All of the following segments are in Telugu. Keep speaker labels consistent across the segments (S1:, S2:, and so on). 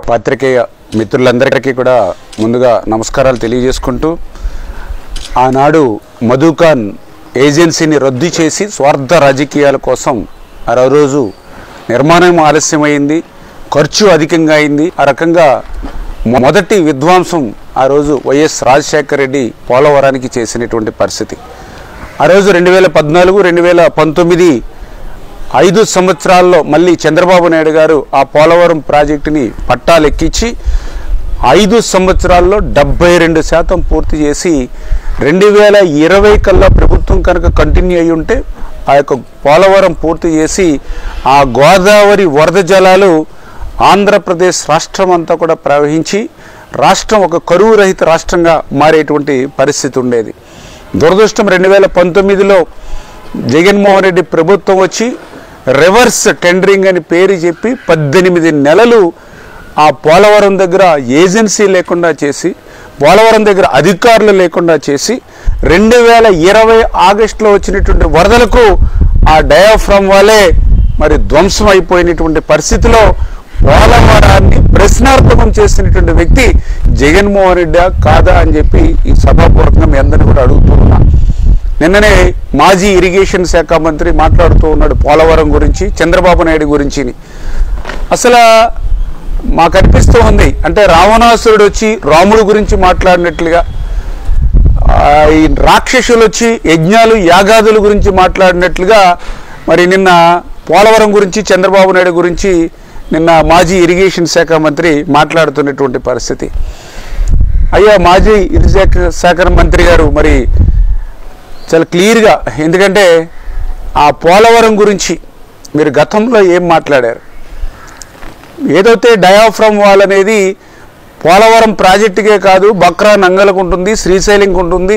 S1: పాత్రికేయ మిత్రులందరికీ కూడా ముందుగా నమస్కారాలు తెలియజేసుకుంటూ ఆనాడు మధుఖాన్ ఏజెన్సీని రద్దు చేసి స్వార్థ రాజకీయాల కోసం ఆ రోజు నిర్మాణం ఆలస్యమైంది, ఖర్చు అధికంగా అయింది. ఆ రకంగా మొదటి విధ్వంసం ఆ రోజు వైఎస్ రాజశేఖర రెడ్డి పోలవరానికి చేసినటువంటి పరిస్థితి. ఆ రోజు 2014, 2019 5 సంవత్సరాల్లో మళ్ళీ చంద్రబాబు నాయుడు గారు ఆ పోలవరం ప్రాజెక్టుని పట్టాలెక్కించి 5 సంవత్సరాల్లో 72% పూర్తి చేసి 2020 కల్లా ప్రభుత్వం కనుక కంటిన్యూ అయ్యి ఉంటే ఆ యొక్క పోలవరం పూర్తి చేసి ఆ గోదావరి వరద జలాలు ఆంధ్రప్రదేశ్ రాష్ట్రం అంతా కూడా ప్రవహించి రాష్ట్రం ఒక కరువు రహిత రాష్ట్రంగా మారేటువంటి పరిస్థితి ఉండేది. దురదృష్టం 2019లో జగన్మోహన్ రెడ్డి ప్రభుత్వం వచ్చి రివర్స్ టెండరింగ్ అని పేరు చెప్పి 18 నెలలు ఆ పోలవరం దగ్గర ఏజెన్సీ లేకుండా చేసి, పోలవరం దగ్గర అధికారులు లేకుండా చేసి 2020 ఆగస్టులో వచ్చినటువంటి వరదలకు ఆ డయాఫ్రమ్ వాళ్ళే మరి ధ్వంసం అయిపోయినటువంటి పరిస్థితిలో పోలవరాన్ని ప్రశ్నార్థకం చేసినటువంటి వ్యక్తి జగన్మోహన్ రెడ్డి కాదా అని చెప్పి ఈ సభాపూర్వకంగా మీ అందరినీ కూడా అడుగుతూ ఉన్నా. నిన్ననే మాజీ ఇరిగేషన్ శాఖ మంత్రి మాట్లాడుతూ ఉన్నాడు పోలవరం గురించి, చంద్రబాబు నాయుడు గురించి. అసలు మాకు అనిపిస్తూ ఉంది అంటే రావణాసురుడు వచ్చి రాముడు గురించి మాట్లాడినట్లుగా, ఈ రాక్షసులు వచ్చి యజ్ఞాలు యాగాదుల గురించి మాట్లాడినట్లుగా మరి నిన్న పోలవరం గురించి చంద్రబాబు నాయుడు గురించి నిన్న మాజీ ఇరిగేషన్ శాఖ మంత్రి మాట్లాడుతున్నటువంటి పరిస్థితి. అయ్యా మాజీ ఇరిగేషన్ శాఖ మంత్రి గారు మరి చాలా క్లియర్గా, ఎందుకంటే ఆ పోలవరం గురించి మీరు గతంలో ఏం మాట్లాడారు? ఏదైతే డయాఫ్రమ్ వాల్ అనేది పోలవరం ప్రాజెక్టుకే కాదు, బక్రా నంగలకు ఉంటుంది, శ్రీశైలంకి ఉంటుంది,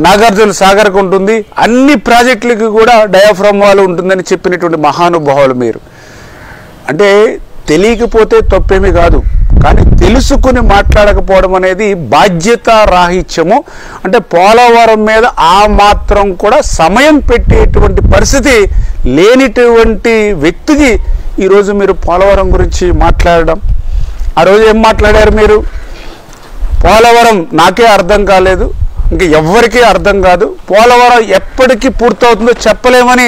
S1: నాగార్జున సాగర్కు ఉంటుంది, అన్ని ప్రాజెక్టులకి కూడా డయాఫ్రమ్ వాల్ ఉంటుందని చెప్పినటువంటి మహానుభావులు మీరు. అంటే తెలియకపోతే తప్పేమీ కాదు, కానీ తెలుసుకుని మాట్లాడకపోవడం అనేది బాధ్యత రాహిత్యము. అంటే పోలవరం మీద ఆ మాత్రం కూడా సమయం పెట్టేటువంటి పరిస్థితి లేనిటువంటి వ్యక్తికి ఈరోజు మీరు పోలవరం గురించి మాట్లాడడం. ఆ రోజు ఏం మాట్లాడారు మీరు? పోలవరం నాకే అర్థం కాలేదు, ఇంకా ఎవ్వరికీ అర్థం కాదు, పోలవరం ఎప్పటికీ పూర్తవుతుందో చెప్పలేమని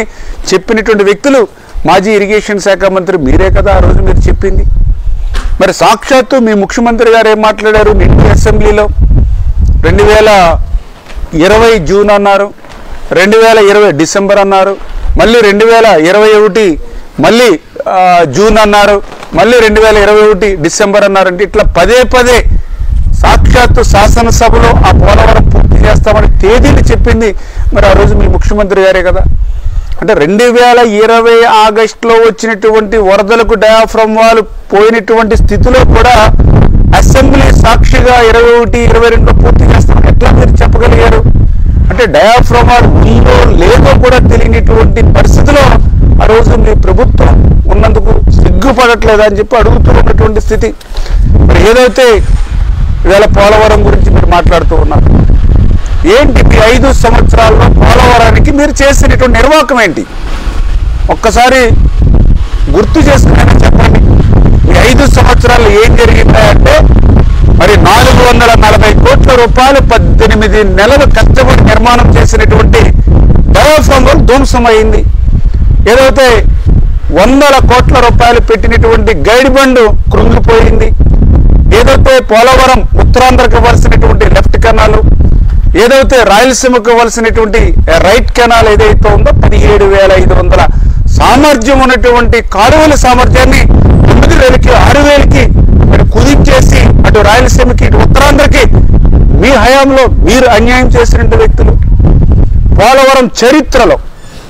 S1: చెప్పినటువంటి వ్యక్తులు మాజీ ఇరిగేషన్ శాఖ మంత్రి మీరే కదా ఆ రోజు మీరు చెప్పింది. మరి సాక్షాత్తు మీ ముఖ్యమంత్రి గారు ఏం మాట్లాడారు నిన్న అసెంబ్లీలో? 2020 జూన్ అన్నారు, 2020 డిసెంబర్ అన్నారు, మళ్ళీ 2021 మళ్ళీ జూన్ అన్నారు, మళ్ళీ 2021 డిసెంబర్ అన్నారు. అంటే ఇట్లా పదే సాక్షాత్తు శాసనసభలో ఆ పోలవరం పూర్తి చేస్తామని తేదీలు చెప్పింది మరి ఆ రోజు మీ ముఖ్యమంత్రి గారే కదా. అంటే 2020 ఆగస్టులో వచ్చినటువంటి వరదలకు డయాఫ్రమ్ వాల్ పోయినటువంటి స్థితిలో కూడా అసెంబ్లీ సాక్షిగా 21, 22 పూర్తి చేస్తామని ఎట్లా మీరు చెప్పగలిగారు? అంటే డయాఫ్రమ్ వాల్ ఉందో లేదో కూడా తెలియనటువంటి పరిస్థితిలో ఆ రోజు మీ ప్రభుత్వం ఉన్నందుకు సిగ్గుపడట్లేదా అని చెప్పి అడుగుతున్నటువంటి స్థితి. మరి ఏదైతే ఇవాళ పోలవరం గురించి మీరు మాట్లాడుతూ ఉన్నారు, ఏంటి మీ 5 సంవత్సరాల్లో పోలవరానికి మీరు చేసినటువంటి నిర్వాహకం ఏంటి? ఒక్కసారి గుర్తు చేసుకుని చెప్పండి. ఈ 5 సంవత్సరాల్లో ఏం జరిగిందంటే మరి 440 కోట్ల రూపాయలు 18 నెలలు కష్టపడి నిర్మాణం చేసినటువంటి డయాఫ్రమ్ వాల్ ధ్వంసమైంది. ఏదైతే 100 కోట్ల రూపాయలు పెట్టినటువంటి గైడ్ బండ్ కృంగిపోయింది. ఏదైతే పోలవరం ఉత్తరాంధ్రకు ఇవ్వాల్సినటువంటి లెఫ్ట్ కెనాలు, ఏదైతే రాయలసీమకు ఇవ్వాల్సినటువంటి రైట్ కెనాల్ ఏదైతే ఉందో 17,500 సామర్థ్యం ఉన్నటువంటి కాలువల సామర్థ్యాన్ని 9,000కి 6,000కి మరి కుదించేసి అటు రాయలసీమకి ఇటు ఉత్తరాంధ్రకి మీ హయాంలో మీరు అన్యాయం చేసినటువంటి వ్యక్తులు. పోలవరం చరిత్రలో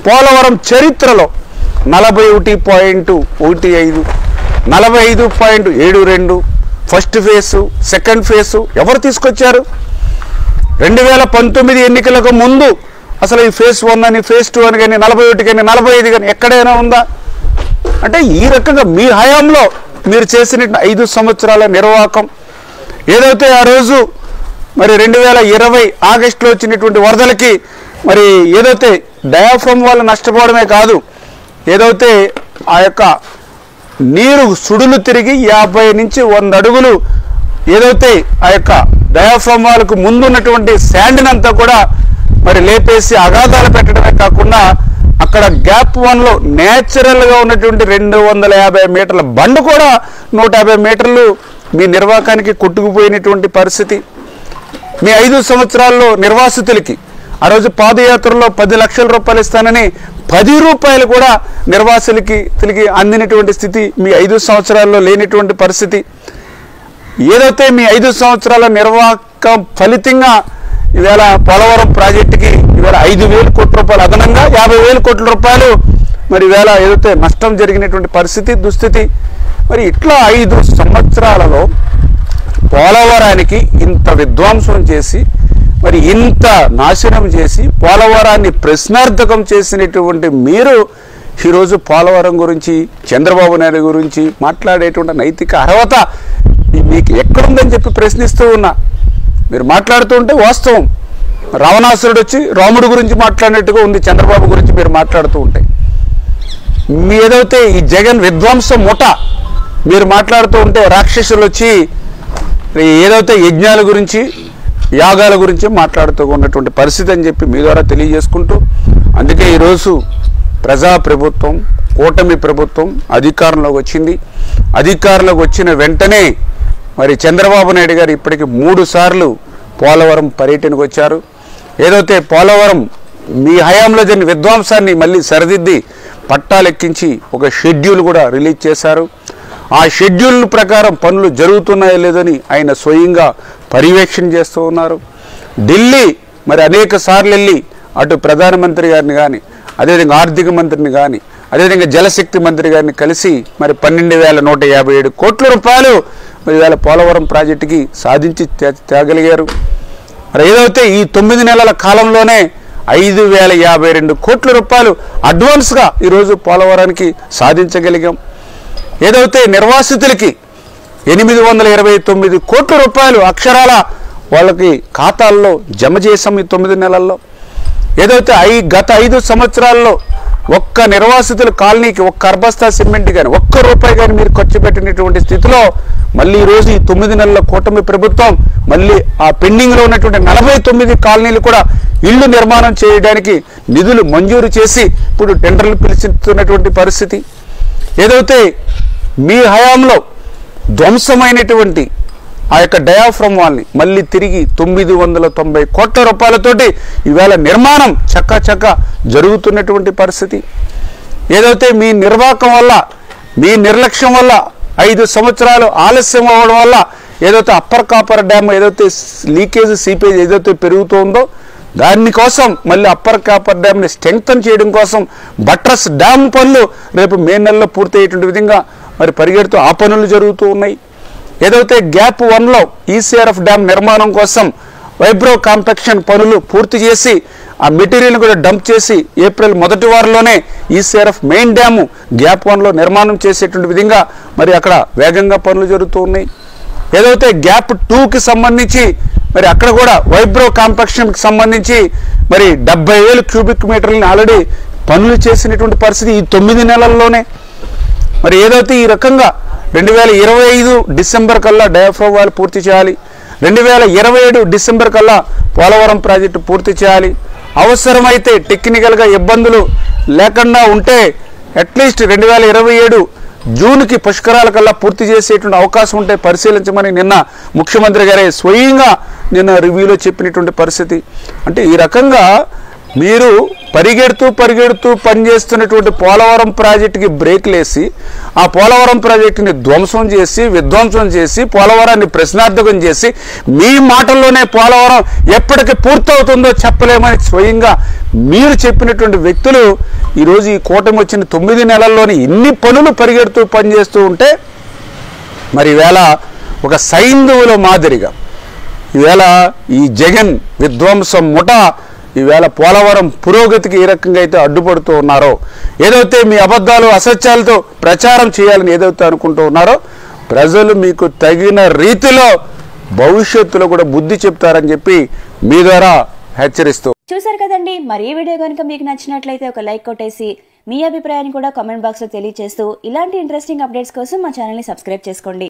S1: 41.15, 45.72 ఫస్ట్ ఫేసు, సెకండ్ ఫేసు ఎవరు తీసుకొచ్చారు? 2019 ఎన్నికలకు ముందు అసలు ఈ ఫేజ్ 1 అని, ఫేజ్ 2 అని కానీ 41 కానీ 45 కానీ ఎక్కడైనా ఉందా? అంటే ఈ రకంగా మీ హయాంలో మీరు చేసిన 5 సంవత్సరాల నిర్వాహకం ఏదైతే ఆ రోజు మరి 2020 ఆగస్టులో వచ్చినటువంటి వరదలకి మరి ఏదైతే డయాఫ్రమ్ వాళ్ళు నష్టపోవడమే కాదు, ఏదైతే ఆ యొక్క నీరు సుడులు తిరిగి 50 నుంచి 100 అడుగులు ఏదైతే ఆ యొక్క డయాఫ్రమ్ వాల్కు ముందున్నటువంటి శాండ్ని అంతా కూడా మరి లేపేసి అగాధాలు పెట్టడమే కాకుండా అక్కడ గ్యాప్ 1లో నేచురల్గా ఉన్నటువంటి 250 మీటర్ల బండ్ కూడా 150 మీటర్లు మీ నిర్వాకానికి కొట్టుకుపోయినటువంటి పరిస్థితి. మీ 5 సంవత్సరాల్లో నిర్వాసితులకి ఆ రోజు పాదయాత్రలో 10 లక్షల రూపాయలు ఇస్తానని 10 రూపాయలు కూడా నిర్వాసులకి తిరిగి అందినటువంటి స్థితి మీ 5 సంవత్సరాల్లో లేనిటువంటి పరిస్థితి. ఏదైతే మీ 5 సంవత్సరాల నిర్వాహకం ఫలితంగా ఈవేళ పోలవరం ప్రాజెక్టుకి ఈవేళ 5,000 కోట్ల రూపాయలు అదనంగా 50,000 కోట్ల రూపాయలు మరి ఈవేళ ఏదైతే నష్టం జరిగినటువంటి పరిస్థితి దుస్థితి. మరి ఇట్లా 5 సంవత్సరాలలో పోలవరానికి ఇంత విధ్వంసం చేసి మరి ఇంత నాశనం చేసి పోలవరాన్ని ప్రశ్నార్థకం చేసినటువంటి మీరు ఈరోజు పోలవరం గురించి చంద్రబాబు నాయుడు గురించి మాట్లాడేటువంటి నైతిక అర్హత మీకు ఎక్కడుందని చెప్పి ప్రశ్నిస్తూ ఉన్నా. మీరు మాట్లాడుతూ ఉంటే వాస్తవం, రావణాసురుడు వచ్చి రాముడు గురించి మాట్లాడినట్టుగా ఉంది చంద్రబాబు గురించి మీరు మాట్లాడుతూ ఉంటే. మీ ఏదైతే ఈ జగన్ విధ్వంసం ముఠ మీరు మాట్లాడుతూ ఉంటే రాక్షసులు వచ్చి ఏదైతే యజ్ఞాల గురించి యాగాల గురించి మాట్లాడుతూ ఉన్నటువంటి పరిస్థితి అని చెప్పి మీ ద్వారా తెలియజేసుకుంటూ, అందుకే ఈరోజు ప్రజా ప్రభుత్వం కూటమి ప్రభుత్వం అధికారంలోకి వచ్చింది. అధికారంలోకి వచ్చిన వెంటనే మరి చంద్రబాబు నాయుడు గారు ఇప్పటికి 3 సార్లు పోలవరం పర్యటనకు వచ్చారు. ఏదైతే పోలవరం మీ హయాంలో జరిగిన విధ్వంసాన్ని మళ్ళీ సరిదిద్ది పట్టాలెక్కించి ఒక షెడ్యూల్ కూడా రిలీజ్ చేశారు. ఆ షెడ్యూల్ ప్రకారం పనులు జరుగుతున్నాయో లేదని ఆయన స్వయంగా పర్యవేక్షణ చేస్తూ ఉన్నారు. ఢిల్లీ మరి అనేక సార్లు వెళ్ళి అటు ప్రధానమంత్రి గారిని కానీ, అదేవిధంగా ఆర్థిక మంత్రిని కానీ, అదేవిధంగా జలశక్తి మంత్రి గారిని కలిసి మరి 12,157 కోట్ల రూపాయలు మరి ఇవాళ పోలవరం ప్రాజెక్టుకి సాధించి తేగలిగారు. మరి ఏదైతే ఈ 9 నెలల కాలంలోనే 5,052 కోట్ల రూపాయలు అడ్వాన్స్గా ఈరోజు పోలవరానికి సాధించగలిగాం. ఏదైతే నిర్వాసితులకి 829 కోట్ల రూపాయలు అక్షరాల వాళ్ళకి ఖాతాల్లో జమ చేసాం ఈ 9 నెలల్లో. ఏదైతే గత 5 సంవత్సరాల్లో ఒక్క నిర్వాసితుల కాలనీకి ఒక్క అర్బస్తా సిమెంట్ కానీ ఒక్క రూపాయి కానీ మీరు ఖర్చు పెట్టినటువంటి స్థితిలో మళ్ళీ ఈరోజు ఈ 9 నెలల కూటమి ప్రభుత్వం మళ్ళీ ఆ పెండింగ్లో ఉన్నటువంటి 49 కాలనీలు కూడా ఇళ్లు నిర్మాణం చేయడానికి నిధులు మంజూరు చేసి ఇప్పుడు టెండర్లు పిలుస్తున్నటువంటి పరిస్థితి. ఏదైతే మీ హయాంలో ధ్వంసమైనటువంటి ఆ యొక్క డయాఫ్రమ్ వాల్ని మళ్ళీ తిరిగి 990 కోట్ల రూపాయలతోటి ఈవేళ నిర్మాణం చక్క జరుగుతున్నటువంటి పరిస్థితి. ఏదైతే మీ నిర్వాహకం వల్ల మీ నిర్లక్ష్యం వల్ల 5 సంవత్సరాలు ఆలస్యం అవ్వడం వల్ల ఏదైతే అప్పర్ కాపర్ డ్యామ్ ఏదైతే లీకేజ్ సీపేజ్ ఏదైతే పెరుగుతుందో దానికోసం మళ్ళీ అప్పర్ కాపర్ డ్యామ్ని స్ట్రెంగ్తన్ చేయడం కోసం బట్రస్ డ్యామ్ పనులు రేపు మే నెలలో పూర్తయ్యేటువంటి విధంగా మరి పరిగెడుతూ ఆ పనులు జరుగుతూ ఉన్నాయి. ఏదైతే గ్యాప్ 1లో ఈసీఆర్ఎఫ్ డ్యామ్ నిర్మాణం కోసం వైబ్రో కాంపాక్షన్ పనులు పూర్తి చేసి ఆ మెటీరియల్ కూడా డంప్ చేసి ఏప్రిల్ మొదటి వారంలోనే ఈసీఆర్ఎఫ్ మెయిన్ డ్యాము గ్యాప్ 1లో నిర్మాణం చేసేటువంటి విధంగా మరి అక్కడ వేగంగా పనులు జరుగుతూ ఉన్నాయి. ఏదైతే గ్యాప్ 2కి సంబంధించి మరి అక్కడ కూడా వైబ్రో కాంపాక్షన్కి సంబంధించి మరి 70,000 క్యూబిక్ మీటర్లని ఆల్రెడీ పనులు చేసినటువంటి పరిస్థితి ఈ 9 నెలల్లోనే. మరి ఏదైతే ఈ రకంగా 2025 డిసెంబర్ కల్లా డయాఫ్రమ్ వాల్ పూర్తి చేయాలి, 2027 డిసెంబర్ కల్లా పోలవరం ప్రాజెక్టు పూర్తి చేయాలి. అవసరమైతే టెక్నికల్గా ఇబ్బందులు లేకుండా ఉంటే అట్లీస్ట్ 2027 జూన్కి పుష్కరాల కల్లా పూర్తి చేసేటువంటి అవకాశం ఉంటే పరిశీలించమని నిన్న ముఖ్యమంత్రి గారే స్వయంగా నిన్న రివ్యూలో చెప్పినటువంటి పరిస్థితి. అంటే ఈ రకంగా మీరు పరిగెడుతూ పనిచేస్తున్నటువంటి పోలవరం ప్రాజెక్టుకి బ్రేక్లు వేసి ఆ పోలవరం ప్రాజెక్టుని విధ్వంసం చేసి పోలవరాన్ని ప్రశ్నార్థకం చేసి మీ మాటల్లోనే పోలవరం ఎప్పటికి పూర్తవుతుందో చెప్పలేమని స్వయంగా మీరు చెప్పినటువంటి వ్యక్తులు ఈరోజు ఈ కూటమి వచ్చిన 9 నెలల్లోనే ఇన్ని పనులు పరిగెడుతూ పనిచేస్తూ ఉంటే మరి ఈవేళ ఒక సైంధవుల మాదిరిగా ఈవేళ ఈ జగన్ విధ్వంసం ముఠ ఈవేళ పోలవరం పురోగతికి ఏ రకంగా అయితే అడ్డుపడుతూ ఉన్నారో, ఏదైతే మీ అబద్ధాలు అసత్యాలతో ప్రచారం చేయాలని ఏదైతే అనుకుంటూ ఉన్నారో ప్రజలు మీకు తగిన రీతిలో భవిష్యత్తులో కూడా బుద్ధి చెప్తారని చెప్పి మీ ద్వారా హెచ్చరిస్తూ.
S2: చూసారు కదండి, మరి ఈ వీడియో కనుక మీకు నచ్చినట్లయితే ఒక లైక్ కొట్టేసి మీ అభిప్రాయాన్ని కూడా కామెంట్ బాక్స్లో తెలియజేస్తూ ఇలాంటి ఇంట్రెస్టింగ్ అప్డేట్స్ కోసం మా ఛానల్ని సబ్స్క్రైబ్ చేసుకోండి.